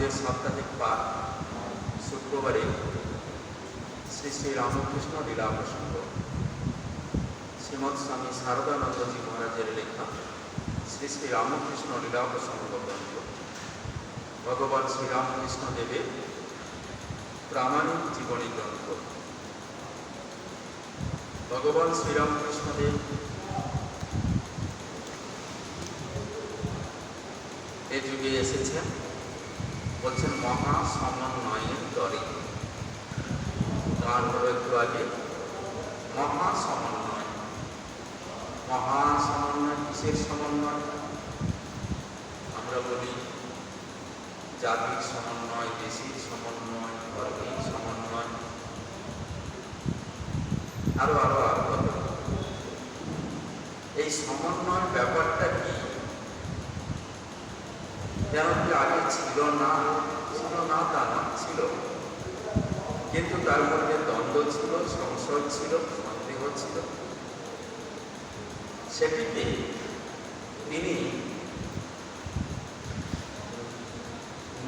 আমাদের সাপ্তাহিক পাঠ শুক্রবারে শ্রী শ্রী রামকৃষ্ণ লীলা প্রসঙ্গ শ্রীমৎ স্বামী শারদানন্দজি মহারাজের লেখা শ্রী শ্রী রামকৃষ্ণ লীলা প্রসঙ্গ গ্রন্থ ভগবান শ্রীরামকৃষ্ণ দেবের প্রামাণিক জীবনী গ্রন্থ। ভগবান শ্রীরামকৃষ্ণ দেব এ যুগে এসেছেন, বলছেন মহা সমন্বয়ের দরে। গান হলো একটু আগে মহা সমন্বয়। মহা সমন্বয় কিসের সমন্বয়? আমরা বলি জাতির সমন্বয়, দেশের সমন্বয়, ধর্মের সমন্বয়, আরো এই সমন্বয় ব্যাপারটা কি? যেন কি আগে ছিল না তা না, ছিল, কিন্তু তার মধ্যে দ্বন্দ্ব ছিল, সংশয় ছিল, সন্দেহ ছিল। সেটিকে তিনি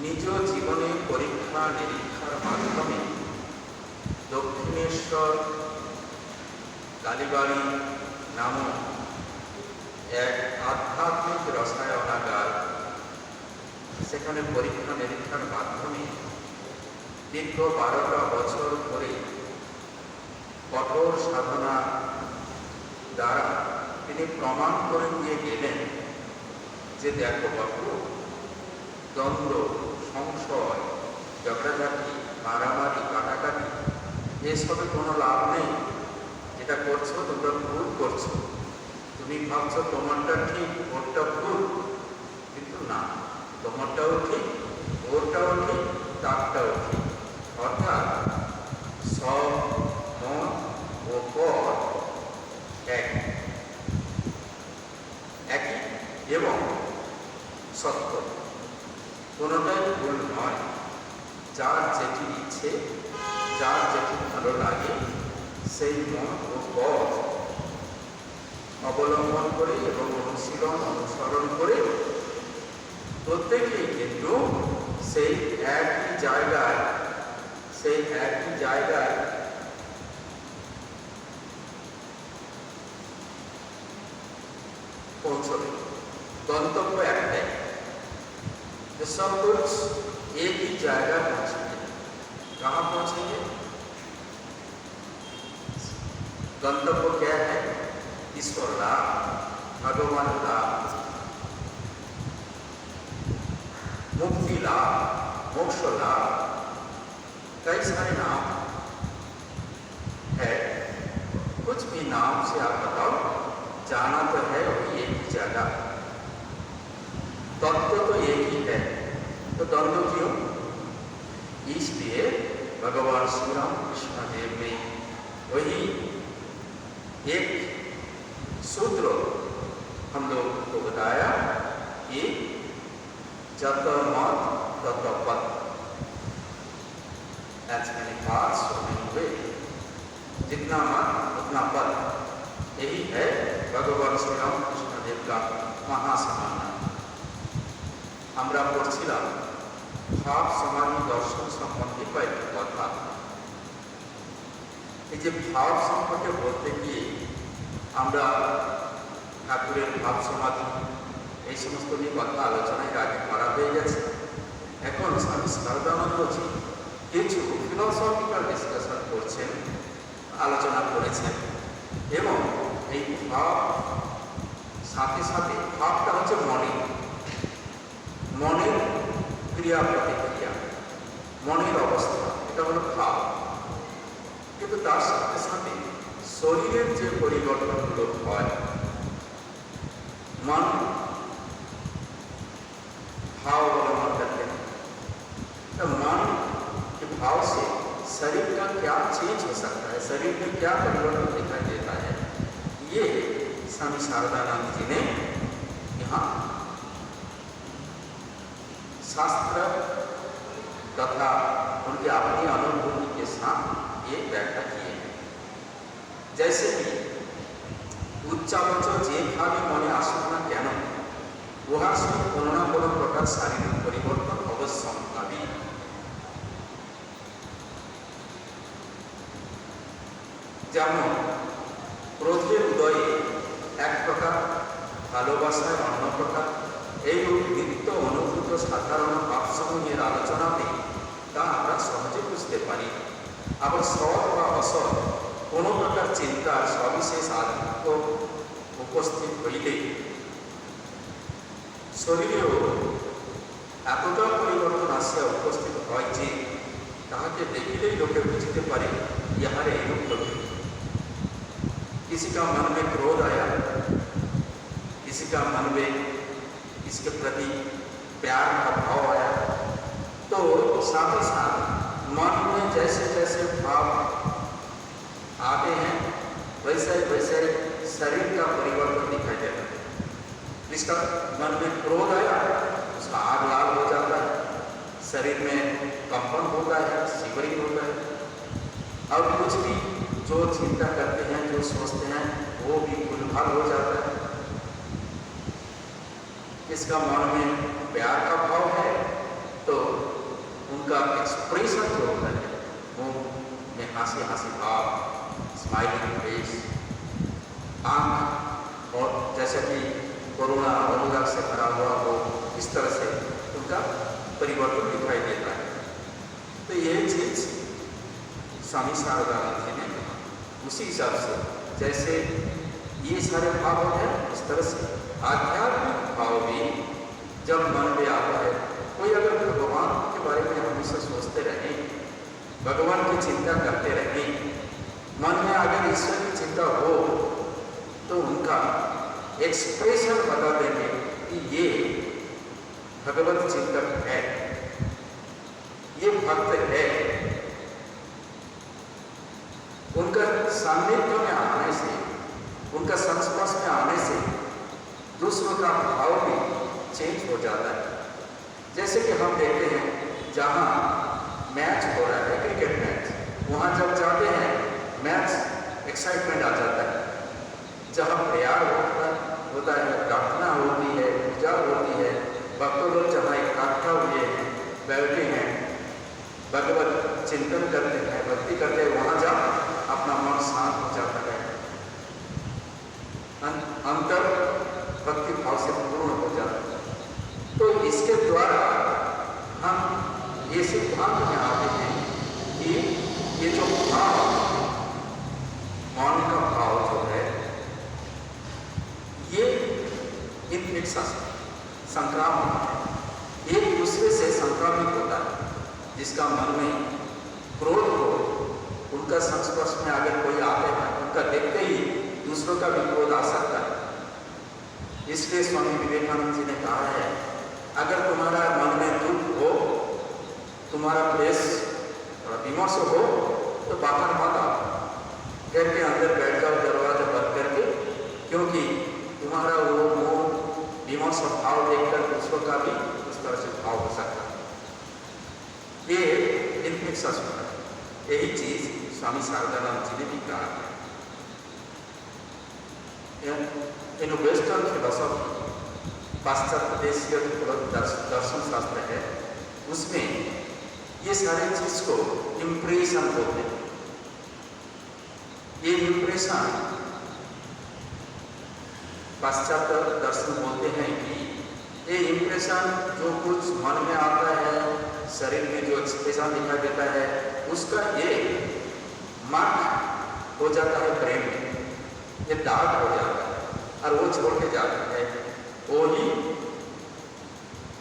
নিজ জীবনে পরীক্ষা নিরীক্ষার মাধ্যমে দক্ষিণেশ্বর কালীবাড়ি নামক এক আধ্যাত্মিক রসায়নাগার, সেখানে পরীক্ষা নিরীক্ষার মাধ্যমে দীর্ঘ 12টা বছর ধরে কঠোর সাধনা দ্বারা তিনি প্রমাণ করে দিয়ে গেলেন যে দেখো বাবু, দ্বন্দ্ব, সংশয়, ঝগড়াঝাটি, মারামারি, কাটাকাটি এসবে কোনো লাভ নেই। যেটা করছো তোমরা ভুল করছো। তুমি ভাবছো তোমারটা ঠিক, ওরটা ভুল, কিন্তু না, তোমারটাও ঠিক, ওরটাও ঠিক, তারটাও ঠিক। অর্থাৎ সব মন ও পথ একই এবং সত্য, কোনোটাই ভুল নয়। যার যেটি ইচ্ছে, যার যেটি ভালো লাগে, সেই মন ও পথ অবলম্বন করে এবং অনুসরণ করে প্রত্যেকেই কিন্তু সেই একই জায়গায় पहुंचोगे। गंतव्य एकटाई, सब कुछ एक ही जगह पहुंचेंगे। कहाँ पहुंचेंगे? गंतव्य क्या है? ईश्वर लाभ, भगवान लाभ, मुक्ति लाभ, मोक्ष लाभ, कई सारे नाम है। कुछ भी नाम से आप बताओ, जाना तो है वही एक ही जगह, तत्व तो एक ही है, तो द्वंद्व क्यों? इसलिए भगवान श्री रामकृष्ण देव ने वही एक सूत्र हम लोग को बताया कि जत मत तत पथ, as many paths so many ways, जितना मत उतना पथ। यही है भगवान श्री रामकृष्ण देव का महासमाधान। আমরা পড়ছিলাম ভাব সমাধি দর্শন সম্বন্ধে কয়েকটি কথা। এই যে ভাব সম্পর্কে বলতে গিয়ে আমরা ঠাকুরের ভাব সমাধি এই সমস্ত নিয়ে কথা আলোচনায় আগে করা হয়ে গেছে। এখন স্বামী শারদানন্দজি কিছু ফিলোসফিক্যাল ডিসকাশন করছেন, আলোচনা করেছেন, এবং এই ভাব সাথে সাথে ভাবটা হচ্ছে মনের ক্রিয়া প্রতিক্রিয়া, মনের অবস্থা, এটা হলো ভাব। কিন্তু তার সাথে সাথে শরীরের যে পরিবর্তনগুলো হয়, मन भाव अवलंबन करते हैं, तो मन के भाव से शरीर का क्या चेंज हो सकता है, शरीर में क्या परिवर्तन दिखाई देता है, ये स्वामी शारदानंद जी ने यहाँ शास्त्र तथा उनकी अपनी अनुभूति के साथ ये व्याख्या किए हैं। जैसे कि उच्चावच যেভাবে মনে আসুক না কেন, উহার সঙ্গে কোনো না কোনো প্রকার শারীরিক পরিবর্তন অবশ্যম্ভাবী। যেমন ক্রোধের উদয়ে এক প্রকার, ভালোবাসায় অন্য প্রকার, এইরূপ নিত্য অনুভূত সাধারণ ভাবসমূহের আলোচনাতে তা আমরা সহজে বুঝতে পারি। আবার সৎ বা অসৎ কোনো প্রকার চিন্তার সবিশেষ আধিক্য উপস্থিত হইলে শরীরেও এতটা পরিবর্তন আসিয়া উপস্থিত হয় যে তাহাকে দেখিলেই লোকে বুঝতে পারে ইহারে एवं लोग। किसी का मन में क्रोध आया, किसी का मन में इसके प्रति प्यार का भाव आया, तो साथ ही साथ मन में जैसे जैसे भाव आते हैं वैसे वैसे शरीर का परिवर्तन दिखाई देता है। जिसका मन में क्रोध आया उसका आग लाल हो जाता है, शरीर में कंपन होता है, शिवरिंग होता है, और कुछ भी जो चिंता करते हैं, जो सोचते हैं, वो भी भूलभाल हो जाता है। इसका मन में प्यार का भाव है तो उनका एक्सप्रेशन जो होता है वो में हंसी हंसी भाव, स्माइलिंग फेस, आंख, और जैसे कि कोरोना अनुराग से भरा हुआ हो, इस तरह से उनका परिवर्तन दिखाई देता है। तो ये चीज स्वामी शारदानंद जी ने उसी हिसाब से जैसे ये सारे भाव हैं, इस तरह से आध्यात्मिक भाव भी जब मन में आता है, कोई अगर भगवान के बारे में हमेशा सोचते रहे, भगवान की चिंता करते रहे, मन में अगर ईश्वर की चिंता हो तो उनका एक्सप्रेशन बता देंगे कि ये भगवत चिंतक है, ये भक्त है। उनका सान्निध्य में आने से, उनका संस्पर्श में आने से दूसरों का भाव भी चेंज हो जाता है। जैसे कि हम देखते हैं जहाँ मैच हो रहा है, क्रिकेट मैच, वहाँ जब जाते हैं मैच एक्साइटमेंट आ जाता है। जहाँ प्यार होता है, प्रार्थना होती है, पूजा होती है, भक्तों लोग जहाँ इकट्ठा हुए हैं, बैठे हैं, भगवत चिंतन करते हैं, भक्ति करते हैं, वहाँ जा अपना मन शांत हो जाता है, अंतर भक्ति भाव से पूर्ण हो जाता है। तो इसके द्वारा हम ये सिद्धांत में आते हैं कि ये जो भाव, मौन का भाव जो है, ये इन्फेक्शन, संक्रामक है, एक दूसरे से संक्रामित होता है। जिसका मन में क्रोध हो, उनका संस्पर्श में अगर कोई आते हैं, उनका देखते ही दूसरों का भी क्रोध आ सकता है। इसलिए स्वामी विवेकानंद जी ने कहा है, अगर तुम्हारा मन में दुख हो, तुम्हारा क्लेश विमर्श हो, तो बाहर मत आओ, घर के अंदर बैठ जाओ दरवाजा बंद करके, क्योंकि तुम्हारा वो मोह विमर्श भाव देखकर दूसरों का भी उस तरह से भाव हो सकता है। ये इन्फेक्शन है। यही चीज स्वामी शारदानंद जी ने भी कहा है। इन वेस्टर्न फिलोसॉफी, पाश्चात्य देशीय दर्शन शास्त्र है, उसमें ये सारे चीज को इम्प्रेशन बोलते हैं। ये इम्प्रेशन पाश्चात्य दर्शन बोलते हैं कि ये इम्प्रेशन जो कुछ मन में आता है, शरीर में जो एक्सप्रेशन दिखाई देता है, उसका ये मार्क हो जाता है ब्रेन में, ये दाग हो जाता है और वो छोड़ के जाता है। वो ही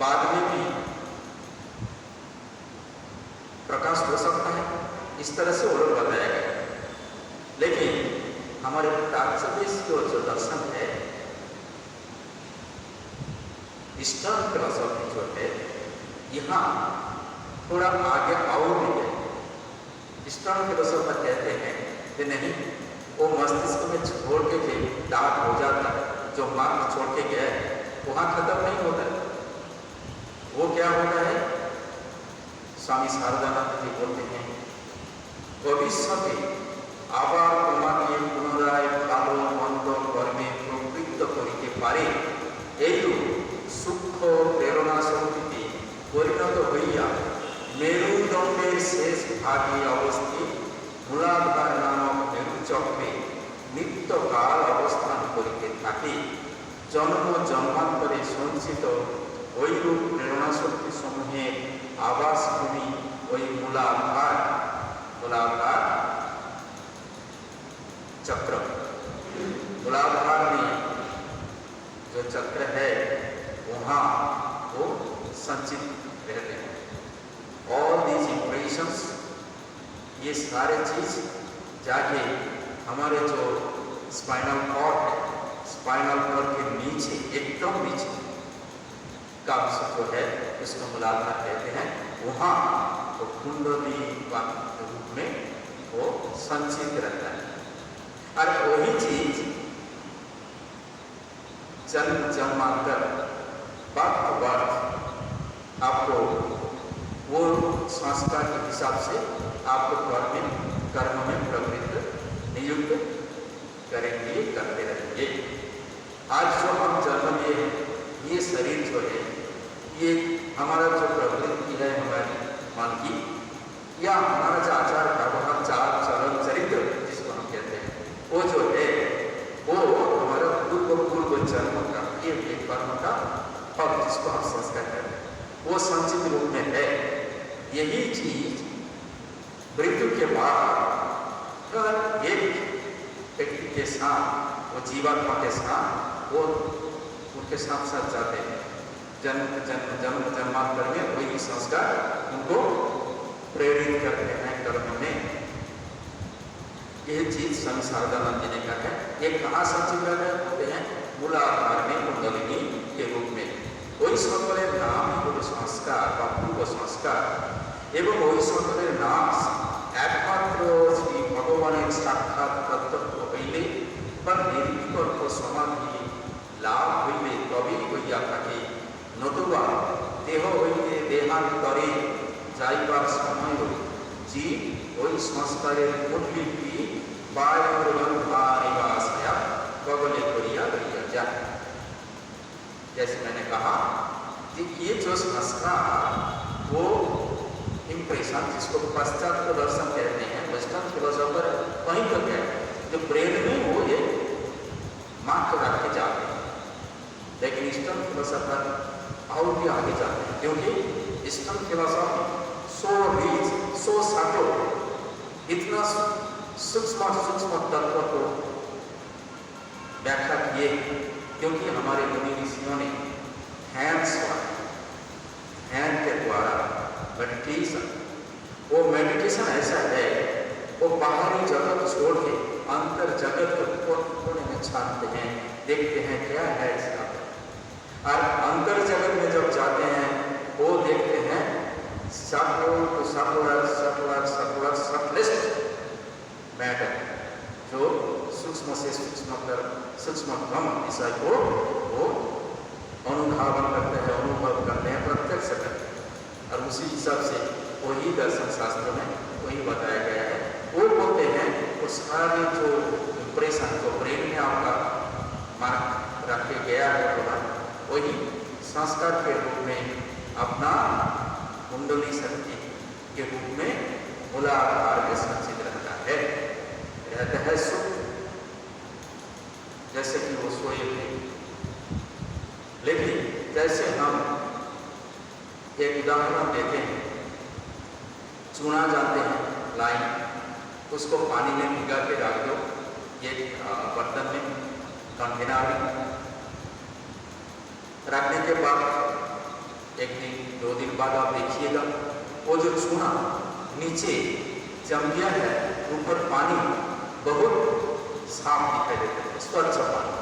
बाद में भी प्रकाश हो सकता है, इस तरह से वो लोग बताया गया। लेकिन हमारे प्राच्य देश जो दर्शन है, ईस्टर्न फिलोसॉफी जो है, यहाँ थोड़ा आगे और भी है। ईस्टर्न फिलोसोफर कहते हैं कि नहीं, वो मस्तिष्क में छोड़ के भी दाग हो जाता है, जो मार्ग छोड़ के गया है वहाँ खत्म नहीं होता है। वो क्या होता है, स्वामी शारदानंद जी बोलते हैं, भविष्य আবার তোমাকে পুনরায় ভালো মন্দ কর্মে প্রবৃত্ত করিতে পারে, এইরূপ সূক্ষ্ম প্রেরণা শক্তিতে পরিণত হইয়া মেরুদণ্ডের শেষ ভাগে অবস্থিত মূলাধার নামক মেরু চক্রে নিত্যকাল অবস্থান করিতে থাকে। জন্ম জন্মান্তরে সঞ্চিত ঐরূপ প্রেরণা শক্তি সমূহের आवासभूमि वही मूलाधार चक्र। मूलाधार में जो चक्र है वहाँ वो संचित रहते हैं। ऑल दीज इंप्रेशंस, ये सारे चीज जाके हमारे जो स्पाइनल कॉर्ड है, स्पाइनल कॉर्ड के नीचे, एकदम नीचे का जो है इसको मूलाधार कहते हैं। वहाँ तो कुंडली के रूप में वो संचित रहता है। और वही चीज जन्म जन्मांतर वक्त आपको वो संस्कार के हिसाब से आपको कर्म में प्रवृत्त नियुक्त करेंगे, करते रहेंगे। आज जो हम जन्म लिए हैं, ये शरीर जो है, ये हमारा जो प्रवृत्ति है हमारी मन की, या हमारा जो आचार व्यवहार, चाल चलन, चरित्र जिसको हम कहते हैं, वो जो है वो हमारा पूर्व जन्म का ये कर्म का फल, जिसको हम संस्कार कहते हैं, वो संचित रूप में है। यही चीज मृत्यु के बाद एक व्यक्ति के साथ, वो जीवात्मा के साथ, वो उनके साथ साथ जाते हैं। जन्मांतर में वही संस्कार उनको प्रेरित करते हैं कर्म में। यह चीज स्वामी शारदानंद जी ने कहा है। ये कहाँ संचित होते हैं? मूलाधार में, कुंडलिनी के रूप में। वही सकल नाम पूर्व संस्कार বা পূর্ব সংস্কার এবং ওই সকলের নাম একমাত্র শ্রী ভগবানের সাক্ষাৎ প্রত্যক্ষ হইলে বা নির্বিকল্প সমাধি লাভ হইলে তবেই হইয়া থাকে। নতুবা দেহ হইতে দেহান্তরে যাইবার সময় জীব ওই সংস্কারের প্রতিলিপি बायोनिवासाया बगले करिया लइया जाए। जैसे मैंने कहा कि ये जो संस्कार, वो इम्प्रेशन, जिसको पश्चात दर्शन कहते हैं, वेस्टर्न फिलोसोफर वहीं तक है, जो ब्रेन में वो ये मार्क रख के जाते हैं। लेकिन ईस्टर्न फिलोसोफर और भी आगे जाते हैं, क्योंकि eastern philosophy so rich, so subtle, इतना सूक्ष्म तत्व को व्याख्या किए, क्योंकि हमारे मुनि ऋषियों ने हैंड के द्वारा मेडिटेशन, वो मेडिटेशन ऐसा है, वो बाहरी जगत छोड़ के अंतर जगत को कोने में छानते हैं, देखते हैं क्या है इसका। और अंतर जगत में जब जाते हैं, वो देखते हैं मैटर, जो सूक्ष्म से सूक्ष्मतम विषय को वो अनुधावन करते हैं, अनुभव करते हैं, प्रत्यक्ष करते हैं। और उसी हिसाब से वही दर्शन शास्त्र में वही बताया गया है। वो बोलते हैं वो सारे जो इंप्रेशन जो ब्रेन में आपका मार्क रखे गया है, वही संस्कार के रूप में अपना कुंडली शक्ति के रूप में मूलाधार में संचित रहता है सुख, जैसे कि वो सोए थे। लेकिन जैसे हम एक उदाहरण देते हैं, चुना जाते हैं लाइन, उसको पानी में भिगा के डाल दो एक बर्तन में, कंटेनर में रखने के बाद एक दिन 2 दिन बाद आप देखिएगा वो जो चूना नीचे जम गया है, ऊपर पानी बहुत साफ दिखाई देता है, स्वच्छ पानी।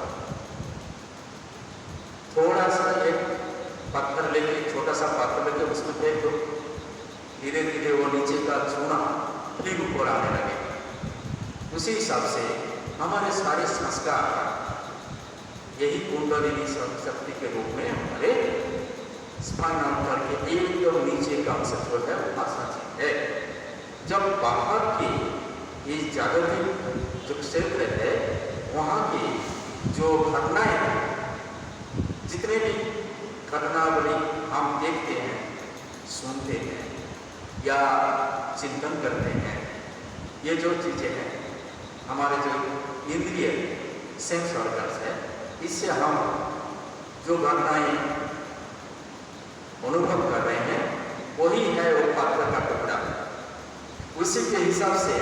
थोड़ा सा एक पत्थर लेके, छोटा सा पत्थर लेके उसमें फेंक दो, धीरे धीरे वो नीचे का चूना फिर ऊपर आने लगे। उसी हिसाब से हमारे सारे संस्कार यही कुंडलिनी शक्ति के रूप में हमारे स्पाइनल कॉर्ड के एकदम नीचे का अंश जो है वहाँ संचित है। जब बाहर की इस जागतिक जो क्षेत्र है, वहाँ की जो घटनाएं, जितने भी घटनावली हम देखते हैं, सुनते हैं या चिंतन करते हैं, ये जो चीजें हैं, हमारे जो इंद्रिय सेंस ऑर्गन्स है, इससे हम जो घटनाएं अनुभव कर रहे हैं वही है वो पत्थर का टुकड़ा। उसी के हिसाब से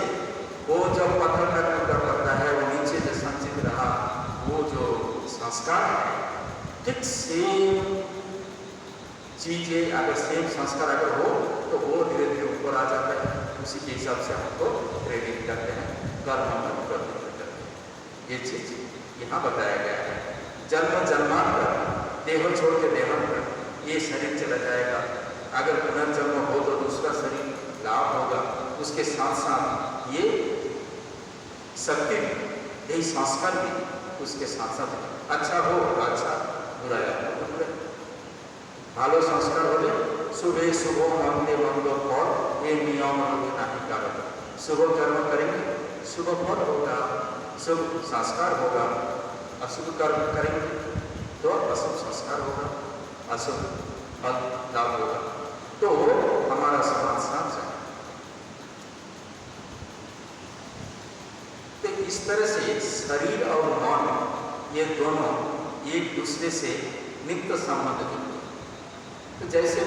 वो जब पत्थर का टुकड़ा पड़ता है, वो नीचे जो संचित रहा वो जो संस्कार है, ठीक सेम चीजें अगर सेम संस्कार अगर हो तो वो धीरे धीरे ऊपर आ जाता है। उसी के हिसाब से हमको प्रेरित करते हैं, कर्म हम करते हैं। ये चीज यहाँ बताया गया है। जन्म जन्मांतर देह छोड़ के देहांतर, ये शरीर चला जाएगा। अगर पुनर्जन्म हो तो दूसरा शरीर लाभ होगा। उसके साथ साथ ये शक्ति, यही संस्कार भी उसके साथ साथ अच्छा हो तो अच्छा, बुरा हो तो बुरा। ভালো সংস্কার হলে শুভে শুভ মন্দে মন্দ ফল, ये नियम नहीं कारण। शुभ कर्म करेंगे शुभ फल होगा, शुभ संस्कार होगा। अशुभ कर्म करेंगे तो अशुभ संस्कार होगा, अशुभ फल लाभ होगा। तो हमारा समाज साफ है। तो इस तरह से शरीर और मन ये दोनों एक दूसरे से नित्य संबंध है। तो जैसे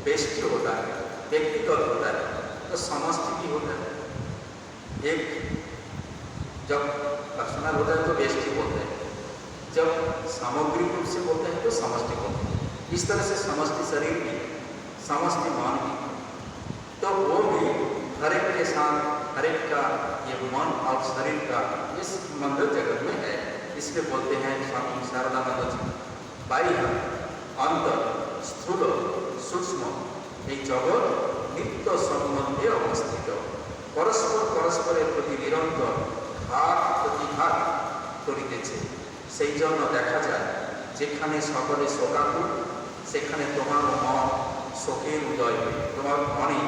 व्यष्टि होता है, व्यक्तिगत होता है, तो समष्टि भी होता है। एक जब पर्सनल होता है तो व्यष्टि बोलते हैं, जब सामग्रिक रूप से बोलते हैं तो समष्टि बोलते हैं। इस तरह से समष्टि शरीर भी, समष्टि मन भी, तो वो भी हर एक के साथ हर एक का ये मन और शरीर का ये संबंध जगत में है। इसलिए बोलते हैं स्वामी शारदानंद जी, बाह्य अंतर স্থূল सूक्ष्म এই জগৎ নিত্য সম্বন্ধে অবস্থিত, পরস্পর পরস্পরের প্রতি নিরন্তর ঘাত প্রতিঘাত করিতেছে। সেই জন্য দেখা যায় যেখানে সকলে শোকাকুল সেখানে তোমার মন শোকের উদয় হয়, তোমার মনে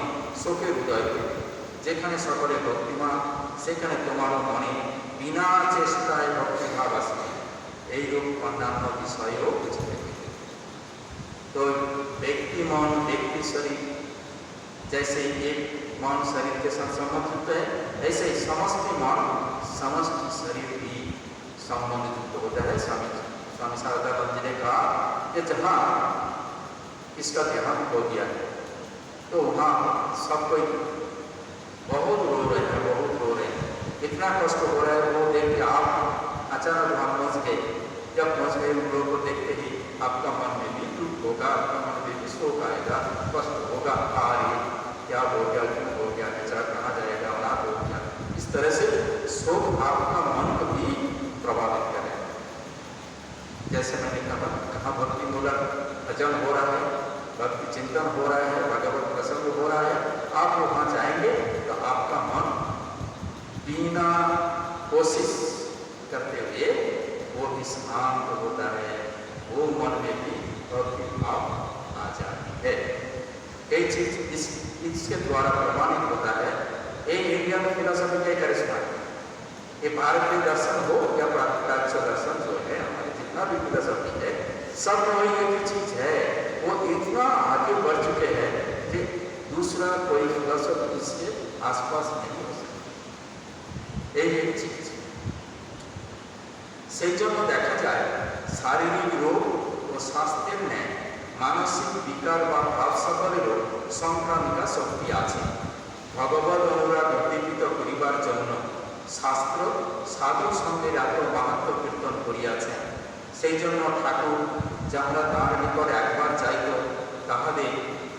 শোকের উদয় হয়। যেখানে সকলে ভক্তিমান সেখানে তোমার মনে বিনা চেষ্টায় ভক্তিভাব আসবে। এইরূপ অন্যান্য বিষয়েও বুঝতে। तो व्यक्ति मन व्यक्ति शरीर जैसे एक मन शरीर के साथ संबंधित है, ऐसे ही समष्टि मन समष्टि शरीर भी संबंधित होता है। स्वामी शारदानंद जी ने कहा कि जहाँ इसका ध्यान हो गया है तो वहाँ सब कोई बहुत रो रहे हैं, बहुत रो रहे हैं, इतना कष्ट हो रहा है। वो देख के आप अचानक वहाँ पहुँच गए। जब पहुँच गए उन लोगों को देखते ही आपका मन में भी दुख होगा, आपका मन में भी शोक आएगा, कष्ट होगा। अरे क्या हो गया, क्यों हो गया, बेचारा कहाँ जाएगा, अनाथ हो गया। इस तरह से शोक आपका मन को भी प्रभावित करेगा। जैसे मैंने कहा भक्ति मूलक भजन हो रहा है, भक्ति चिंतन हो रहा है, भगवत प्रसंग हो रहा है, आप वहाँ जाएंगे तो आपका मन बिना कोशिश करते हुए वो भी शांत होता है, वो मन में भी भक्ति भाव आ जाती है। कई चीज इसके द्वारा प्रमाणित होता है। ये इंडियन फिलोसफी का करिश्मा है। ये भारतीय दर्शन हो या प्राच्य दर्शन जो है, हमारे जितना भी फिलोसफी है, सब में वही एक चीज है। वो इतना आगे बढ़ चुके हैं कि दूसरा कोई फिलोसफी इसके आसपास नहीं हो सकता। एक चीज সেই জন্য দেখা যায় শারীরিক রোগ ও স্বাস্থ্যের ন্যায় মানসিক বিকার বা ভাব সকলেরও সংক্রামিকা শক্তি আছে। ভগবত অনুরাগ উদ্দীপিত করিবার জন্য শাস্ত্র সাধু সঙ্গের এত মাহাত্ম কীর্তন করিয়াছেন। সেই জন্য ঠাকুর যাহারা তাঁর নিকট একবার যাইত তাহাদের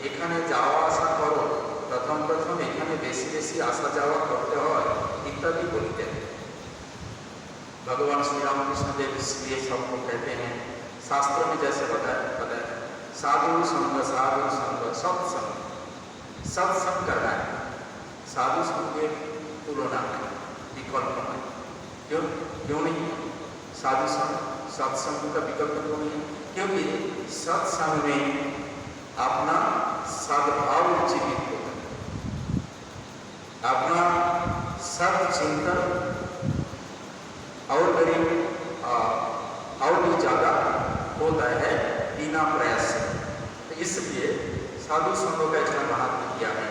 এখানে যাওয়া আসা করো, প্রথম প্রথম এখানে বেশি বেশি আসা যাওয়া করতে হয় इत्यादि बोलते हैं। भगवान श्री रामकृष्ण देव इसलिए सबको कहते हैं, शास्त्रों में जैसे बताया साधु संग सत्संग, सत्संग करना है। साधु संग की तुलना है, विकल्प है। क्यों नहीं? साधु संग सत्संग का विकल्प क्यों नहीं? क्योंकि सत्संग में अपना सद्भाव जीवित होता है, अपना सत चिंतन और भी ज्यादा होता है बिना प्रयास से। तो इसलिए साधु संघों का इतना महत्व किया है।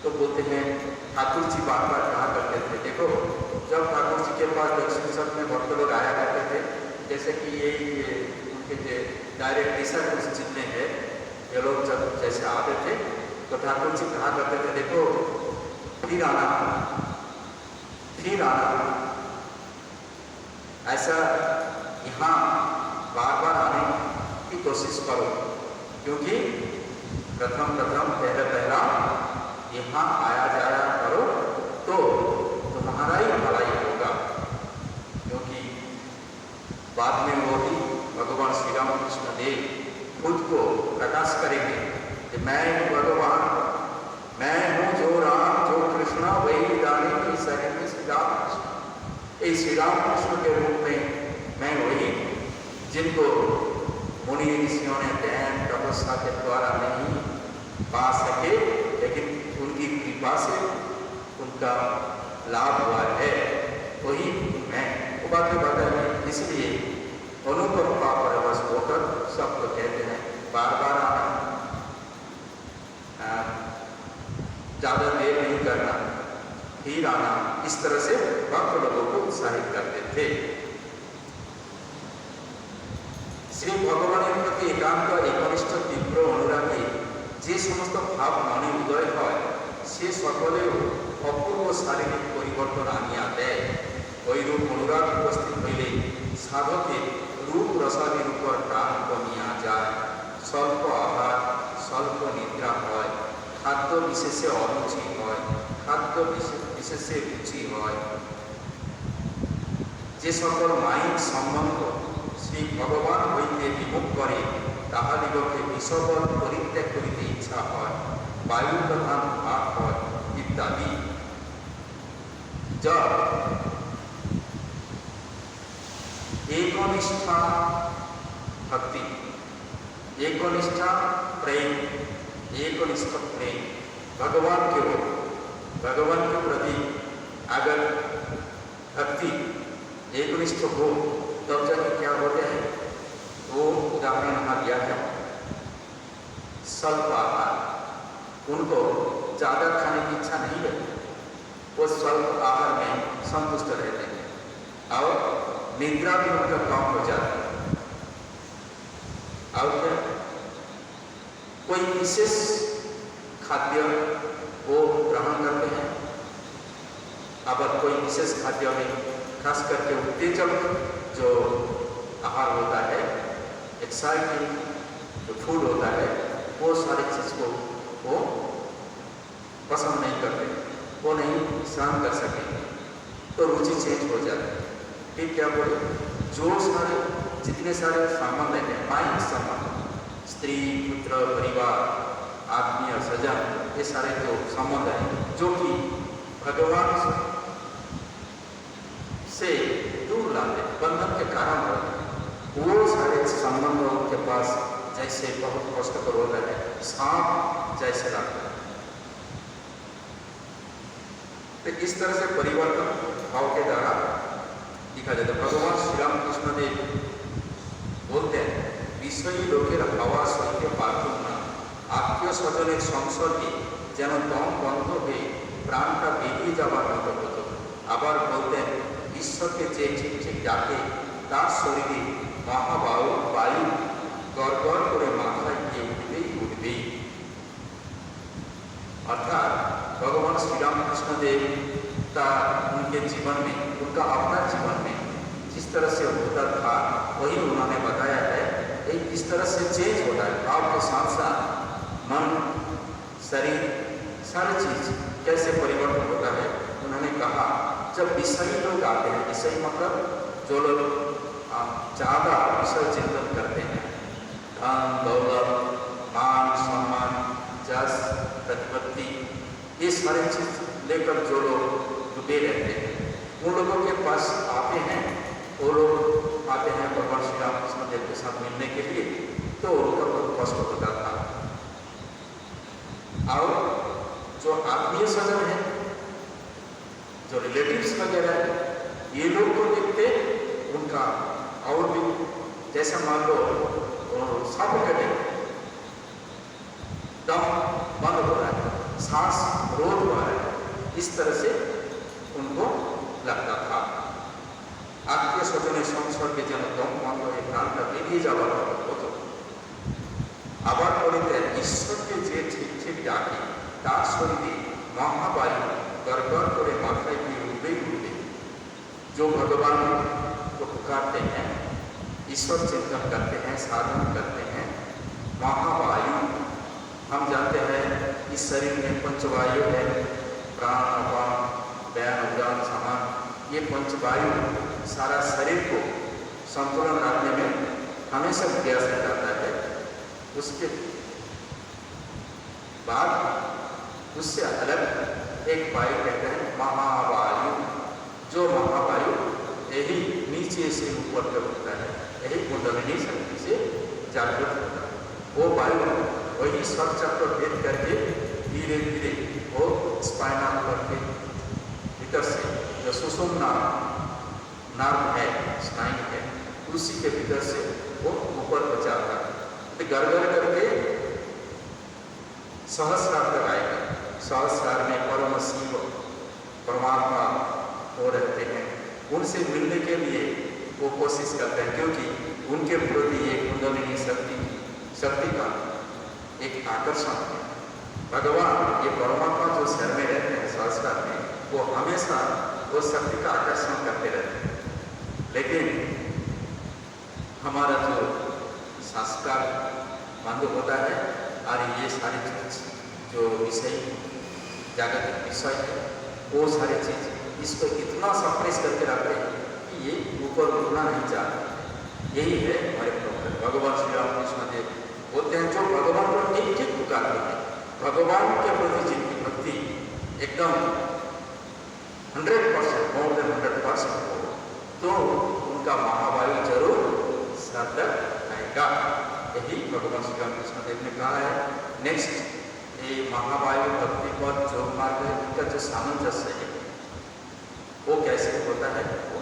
तो बोलते हैं ठाकुर जी बार बार कहा करते थे, देखो जब ठाकुर जी के पास दक्षिण सब में भक्त लोग आया करते थे, जैसे कि ये उनके जो डायरेक्ट दिशा कुछ जितने हैं ये लोग जब जैसे आते थे तो ठाकुर जी कहा करते थे, देखो फिर आना, फिर आना, ऐसा यहाँ बार बार आने की कोशिश करो, क्योंकि प्रथम पहला यहाँ आया जाया करो तो तुम्हारा ही भलाई होगा। क्योंकि बाद में वो ही भगवान श्री राम कृष्ण देव खुद को प्रकाश करेंगे कि मैं भगवान, मैं हूँ जो राम जो कृष्ण वही दानी सहेंगे श्री राम कृष्ण। इस श्री राम कृष्ण के रूप में मैं वही, जिनको मुनि ऋषियों ने ध्यान तपस्या के द्वारा नहीं पा सके, लेकिन उनकी कृपा से उनका लाभ हुआ है, वही मैं वो बातें बताइए। इसलिए अनुकंपा परवश होकर सबको कहते हैं बार बार आना, ज्यादा देर नहीं करना, फिर आना, इस तरह से भक्त लोगों को उत्साहित करते थे। श्री भगवान प्रति एकांत एकनिष्ठ तीव्र अनुरागी যে সমস্ত ভাব মনে উদয় হয় সে সকলেও অপূর্ব শারীরিক পরিবর্তন আনিয়া দেয়। ওইরূপ অনুরাগ উপস্থিত হইলে সাধকের রূপ রসাদির উপর প্রাণ কমিয়া যায়, স্বল্প আহার স্বল্প নিদ্রা হয়, খাদ্য বিশেষে অরুচি হয়, খাদ্য বিশেষে রুচি হয়। যে সকল মায়িক সম্বন্ধ শ্রী ভগবান হইতে বিমুখ করে তাহাদিগকে বিষবল পরিত্যাগ করিতে ইচ্ছা হয়, বায়ু প্রধান ভাব হয় ইত্যাদি। जब एकनिष्ठा भक्ति, एकनिष्ठा प्रेम, एकनिष्ठ प्रेम भगवान के प्रति अगर भक्ति एकनिष्ठ हो तब जाके क्या होते हैं, वो उदाहरण यहाँ दिया है। स्वल्प आहार, उनको ज़्यादा खाने की इच्छा नहीं रहती, वो स्वल्प आहार में संतुष्ट रहते हैं और निद्रा भी उनका कम हो जाती है। और फिर कोई विशेष खाद्य वो ग्रहण करते हैं, अगर कोई विशेष खाद्य में खास करके उत्तेजक जो आहार होता है, एक्साइटिंग जो फूड होता है, वो सारी चीज़ को वो पसंद नहीं करते, वो नहीं सहन कर सकेंगे, तो रुचि चेंज हो जाती है। फिर क्या बोले, जो सारे जितने सारे संबंध हैं, माइक संबंध, स्त्री पुत्र परिवार आदमी और सज्जन, ये सारे जो संबंध हैं जो कि भगवान से दूर लाते बंधन के कारण होते, वो सारे संबंधों के पास जैसे बहुत कष्टकर होता है, सांप जैसे लगता है। तो इस तरह से परिवर्तन भाव के द्वारा दिखा जाता है। भगवान श्री राम कृष्ण देव बोलते हैं, विषयी लोकेर हवा सहित पार्थुम ना, आत्मीय स्वजनेर संसर्गे जेन दम बंध हয়ে प्राणटा बेरिয়ে যাবার মতো হতো। আবার বলতেন, ঈশ্বরকে যে ঠিক ঠিক ডাকে তার শরীরে মহাবায়ু বায়ু গড়গড় করে মাথায় গিয়ে উঠবেই। अर्थात भगवान श्री राम कृष्ण देव का उनके जीवन में, उनका अपना जीवन में जिस तरह से होता था वही उन्होंने बताया है। इस तरह से चेंज होता है, भाव के साथ साथ मन शरीर सारी चीज कैसे परिवर्तन होता है। उन्होंने कहा जब विषयी लोग आते हैं, विषयी मतलब जो लोग ज़्यादा विषय चिंतन करते हैं, धन दौलत मान सम्मान जस प्रतिपत्ति ये सारी चीज लेकर जो लोग डूबे रहते हैं, उन लोगों के पास आते हैं, वो लोग आते हैं भगवान श्री राम कृष्ण देव के साथ मिलने के लिए, तो उनका बहुत कष्ट होता था। और जो आत्मीय सजन है, जो रिलेटिव्स वगैरह है, ये लोग को देखते उनका और भी जैसे मान लो सब कटे दम बंद हो रहा है, सांस रोध हो रहा है, इस तरह से उनको लगता था। आत्मीय स्वजन संसर्गे जेन दम बंध हये प्राणटा बेरिये जाবার মতো। আবার বলিতেন ঈশ্বরকে যে ঠিক ঠিক ডাকে তার শরীরে মহাবায়ু गड़गड़ করে माथाয় দিয়ে उठबेई उठबे। जो भगवान को पुकारते हैं, ईश्वर चिंतन करते हैं, साधन करते हैं, महावायु हम जानते हैं इस शरीर में पंचवायु है, प्राण अपान व्यान उदान समान। ये पंचवायु सारा शरीर को संतुलन रखने में हमेशा प्रयास करता है। उसके बाद उससे अलग एक वायु कहते हैं महावायु। जो महावायु यही नीचे से ऊपर तक उठता है, यही कुंडलिनी शक्ति से जागृत होता है। वो वायु वही सब चक्र भेद करके धीरे धीरे वो स्पाइनल करके भीतर से जो सुषुम्ना नार्व है, स्नायु है, उसी के भीतर से वो ऊपर को जाता है। तो गड़गड़ करके सहस्रार तक आएगा। सहस्रार में परम शिव परमात्मा वो रहते हैं। उनसे मिलने के लिए वो कोशिश करते हैं, क्योंकि उनके प्रति एक कुंडलिनी शक्ति का एक आकर्षण है। भगवान ये परमात्मा जो शहर में रहते हैं सहस्रार में, वो हमेशा वो शक्ति का आकर्षण करते रहते हैं। लेकिन हमारा जो संस्कार बंद होता है और ये सारी चीज जो विषय जागतिक विषय है, वो सारी चीज इसको इतना सप्रेस करके रखते हैं कि ये ऊपर उठना नहीं चाहते। यही है हमारे प्रॉब्लम। भगवान श्री रामकृष्ण देव बोलते हैं जो भगवान को ठीक ठीक पुकारते हैं, भगवान के प्रति जिनकी भक्ति एकदम 100% मोर देन 100% हो, तो उनका महावायु जरूर सार्थक आएगा। यही भगवान श्री रामकृष्ण देव ने कहा है। नेक्स्ट ये महावायु भक्ति पर जो मार्ग है, इनका जो सामंजस्य है वो कैसे होता है, वो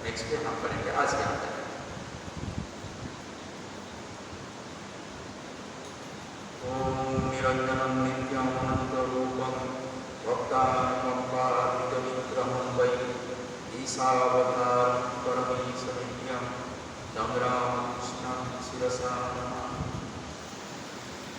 नेक्स्ट डे हम करेंगे। आज के अंदर ओम निरंजनम नित्यम अनंत रूपम भक्तानुकंपादितविग्रहं वै ईशावतारं परमेश नित्यं तं रामकृष्णं शिरसा